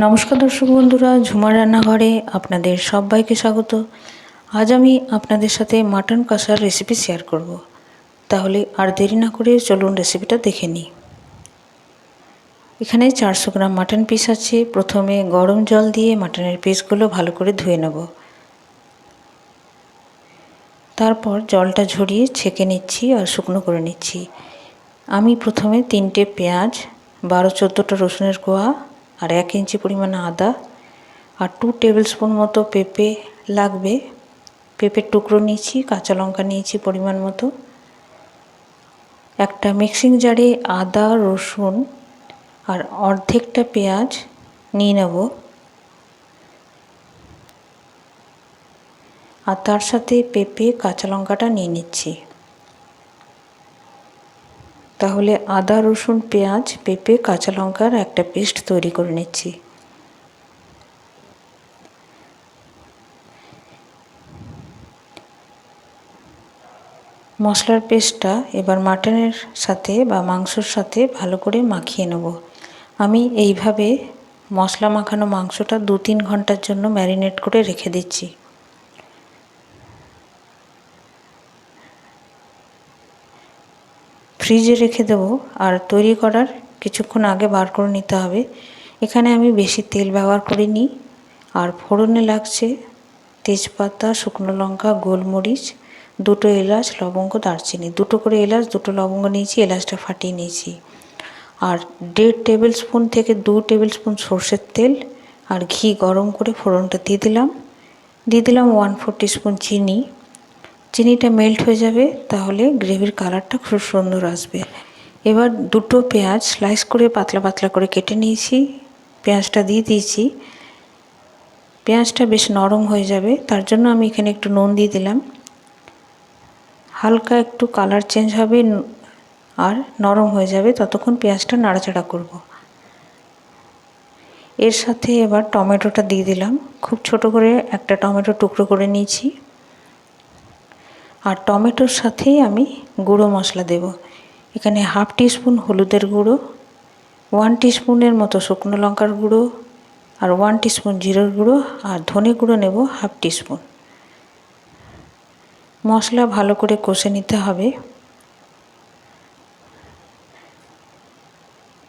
নমস্কার দর্শক বন্ধুরা, ঝুমার রান্নাঘরে আপনাদের সবাইকে স্বাগত। আজ আমি আপনাদের সাথে মাটন কষার রেসিপি শেয়ার করব। তাহলে আর দেরি না করে চলুন রেসিপিটা দেখে নিই। এখানে 400 গ্রাম মাটন পিস আছে। প্রথমে গরম জল দিয়ে মাটনের পিসগুলো ভালো করে ধুয়ে নেব। তারপর জলটা ঝরিয়ে ছেঁকে নিচ্ছি আর শুকনো করে নিচ্ছি। আমি প্রথমে 3টে পেঁয়াজ, 12-14টা রসুনের কোয়া আর 1 ইঞ্চি পরিমাণ আদা আর 2 টেবিল স্পুন মতো পেঁপে লাগবে, পেঁপের টুকরো নিয়েছি, কাঁচা লঙ্কা নিয়েছি পরিমাণ মতো। একটা মিক্সিং জারে আদা, রসুন আর অর্ধেকটা পেঁয়াজ নিয়ে নেব আর তার সাথে পেঁপে, কাঁচা লঙ্কাটা নিয়ে নিচ্ছি। তাহলে আদা, রসুন, পেঁয়াজ, পেঁপে, কাঁচা লঙ্কার একটা পেস্ট তৈরি করে নিচ্ছি। মশলার পেস্টটা এবার মাটনের সাথে বা মাংসর সাথে ভালো করে মাখিয়ে নেব। আমি এইভাবে মশলা মাখানো মাংসটা 2-3 ঘন্টার জন্য ম্যারিনেট করে রেখে দিচ্ছি। ফ্রিজে রেখে দেবো আর তৈরি করার কিছুক্ষণ আগে বার করে নিতে হবে। এখানে আমি বেশি তেল ব্যবহার করিনি। আর ফোড়নে লাগছে তেজপাতা, শুকনো লঙ্কা, গোলমরিচ, 2টো এলাচ, লবঙ্গ, দারচিনি। 2টো করে এলাচ, 2টো লবঙ্গ নিয়েছি, এলাচটা ফাটিয়ে নিয়েছি। আর 1.5 টেবিল স্পুন থেকে 2 টেবিল স্পুন সর্ষের তেল আর ঘি গরম করে ফোড়নটা দিয়ে দিলাম 1/4 টিস্পুন চিনি। চিনিটা মেল্ট হয়ে যাবে, তাহলে গ্রেভির কালারটা খুব সুন্দর আসবে। এবার 2টো পেঁয়াজ স্লাইস করে পাতলা পাতলা করে কেটে নিয়েছি, পেঁয়াজটা দিয়ে দিয়েছি। পেঁয়াজটা বেশ নরম হয়ে যাবে, তার জন্য আমি এখানে একটু নুন দিয়ে দিলাম। হালকা একটু কালার চেঞ্জ হবে আর নরম হয়ে যাবে, ততক্ষণ পেঁয়াজটা নাড়াচাড়া করব। এর সাথে এবার টমেটোটা দিয়ে দিলাম। খুব ছোট করে একটা টমেটো টুকরো করে নিয়েছি। আর টমেটোর সাথেই আমি গুঁড়ো মশলা দেব। এখানে 1/2 টিস্পুন হলুদের গুঁড়ো, 1 টিস্পুনের মতো শুকনো লঙ্কার গুঁড়ো আর 1 টিস্পুন জিরের গুঁড়ো আর ধনে গুঁড়ো নেব 1/2 টিস্পুন। মশলা ভালো করে কষে নিতে হবে।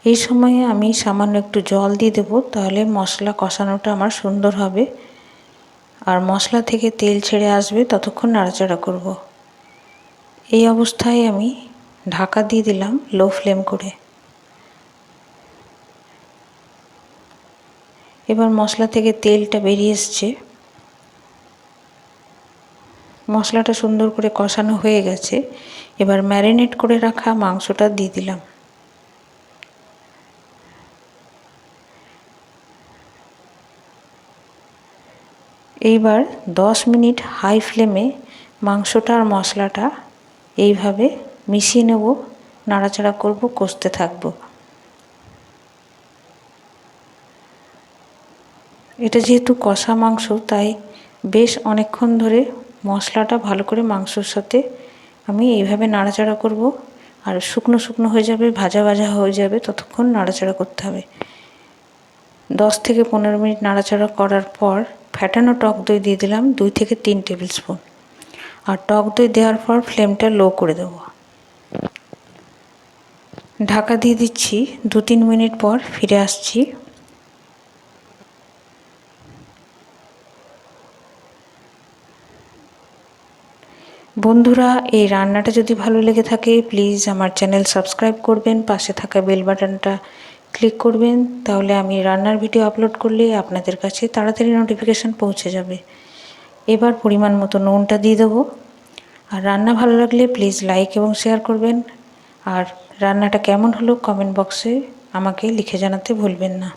এই সময়ে আমি সামান্য একটু জল দিয়ে দেবো, তাহলে মশলা কষানোটা আমার সুন্দর হবে আর মশলা থেকে তেল ছেড়ে আসবে, ততক্ষণ নাড়াচাড়া করব। এই অবস্থায় আমি ঢাকা দিয়ে দিলাম লো ফ্লেম করে। এবার মশলা থেকে তেলটা বেরিয়ে এসছে, মশলাটা সুন্দর করে কষানো হয়ে গেছে। এবার ম্যারিনেট করে রাখা মাংসটা দিয়ে দিলাম। এইবার 10 মিনিট হাই ফ্লেমে মাংসটা আর মশলাটা এইভাবে মিশিয়ে নেব, নাড়াচাড়া করব, কষতে থাকব। এটা যেহেতু কষা মাংস, তাই বেশ অনেকক্ষণ ধরে মশলাটা ভালো করে মাংসর সাথে আমি এইভাবে নাড়াচাড়া করব। আর শুকনো শুকনো হয়ে যাবে, ভাজা ভাজা হয়ে যাবে, ততক্ষণ নাড়াচাড়া করতে হবে। 10 থেকে 15 মিনিট নাড়াচাড়া করার পর ফ্যাটানো টক দই দিয়ে দিলাম 2 থেকে 3 টেবিল স্পুন। আর টক দই দেওয়ার পর ফ্লেমটা লো করে দেব। ঢাকা দিয়ে দিচ্ছি। 2-3 মিনিট পর ফিরে আসছি। বন্ধুরা, এই রান্নাটা যদি ভালো লেগে থাকে প্লিজ আমার চ্যানেল সাবস্ক্রাইব করবেন, পাশে থাকা বেল বাটনটা ক্লিক করবেন, তাহলে আমি রান্নার ভিডিও আপলোড করলে আপনাদের কাছে তাড়াতাড়ি নোটিফিকেশান পৌঁছে যাবে। এবার পরিমাণ মতো নুনটা দিয়ে দেবো। আর রান্না ভালো লাগলে প্লিজ লাইক এবং শেয়ার করবেন। আর রান্নাটা কেমন হলো কমেন্ট বক্সে আমাকে লিখে জানাতে ভুলবেন না।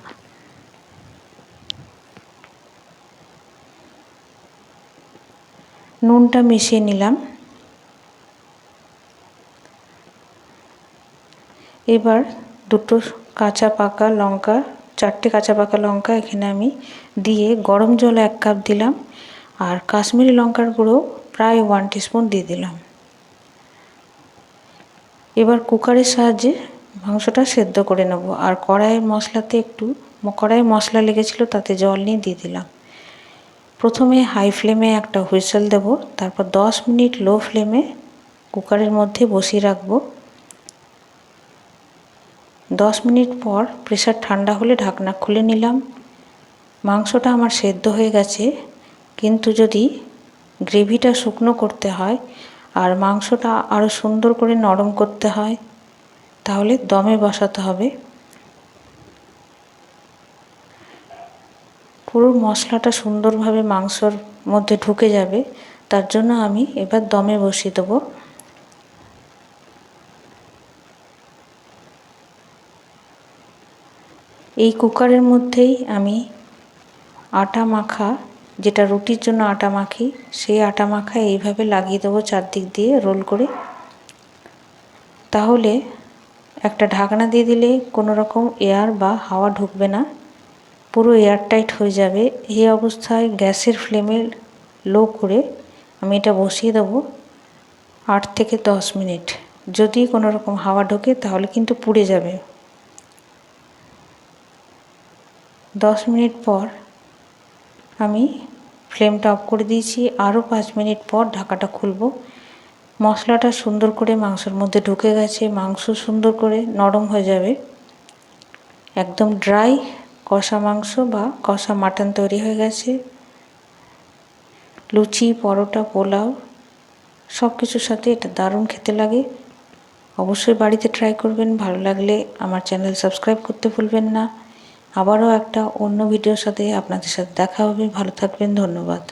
নুনটা মিশিয়ে নিলাম। এবার 2টো কাঁচা পাকা লঙ্কা, 4টে কাঁচা পাকা লঙ্কা এখানে আমি দিয়ে গরম জল 1 কাপ দিলাম। আর কাশ্মীরি লঙ্কার গুঁড়ো প্রায় 1 টিস্পুন দিয়ে দিলাম। এবার কুকারের সাহায্যে মাংসটা সেদ্ধ করে নেব। আর কড়াইয়ের মশলাতে একটু কড়াইয়ে মশলা লেগেছিল, তাতে জল নিয়ে দিয়ে দিলাম। প্রথমে হাই ফ্লেমে একটা হুইসেল দেব, তারপর 10 মিনিট লো ফ্লেমে কুকারের মধ্যে বসিয়ে রাখবো। 10 মিনিট পর প্রেসার ঠান্ডা হলে ঢাকনা খুলে নিলাম। মাংসটা আমার সেদ্ধ হয়ে গেছে, কিন্তু যদি গ্রেভিটা শুকনো করতে হয় আর মাংসটা আরও সুন্দর করে নরম করতে হয়, তাহলে দমে বসাতে হবে। পুরো মশলাটা সুন্দরভাবে মাংসর মধ্যে ঢুকে যাবে, তার জন্য আমি এবার দমে বসিয়ে দেবো। এই কুকারের মধ্যেই আমি আটা মাখা, যেটা রুটির জন্য আটা মাখি, সেই আটা মাখা এইভাবে লাগিয়ে দেবো চারদিক দিয়ে রোল করে। তাহলে একটা ঢাকনা দিয়ে দিলে কোনো রকম এয়ার বা হাওয়া ঢুকবে না, পুরো এয়ারটাইট হয়ে যাবে। এই অবস্থায় গ্যাসের ফ্লেমে লো করে আমি এটা বসিয়ে দেবো 8 থেকে 10 মিনিট। যদি কোনো রকম হাওয়া ঢোকে তাহলে কিন্তু পুড়ে যাবে। 10 মিনিট পর আমি ফ্লেমটা অফ করে দিয়েছি। আরও 5 মিনিট পর ঢাকাটা খুলব। মশলাটা সুন্দর করে মাংসের মধ্যে ঢুকে গেছে, মাংস সুন্দর করে নরম হয়ে যাবে। একদম ড্রাই কষা মাংস বা কষা মাটন তৈরি হয়ে গেছে। লুচি, পরোটা, পোলাও সব কিছুর সাথে এটা দারুণ খেতে লাগে। অবশ্যই বাড়িতে ট্রাই করবেন। ভালো লাগলে আমার চ্যানেল সাবস্ক্রাইব করতে ভুলবেন না। আবারও একটা অন্য ভিডিওর সাথে আপনাদের সাথে দেখা হবে। ভালো থাকবেন, ধন্যবাদ।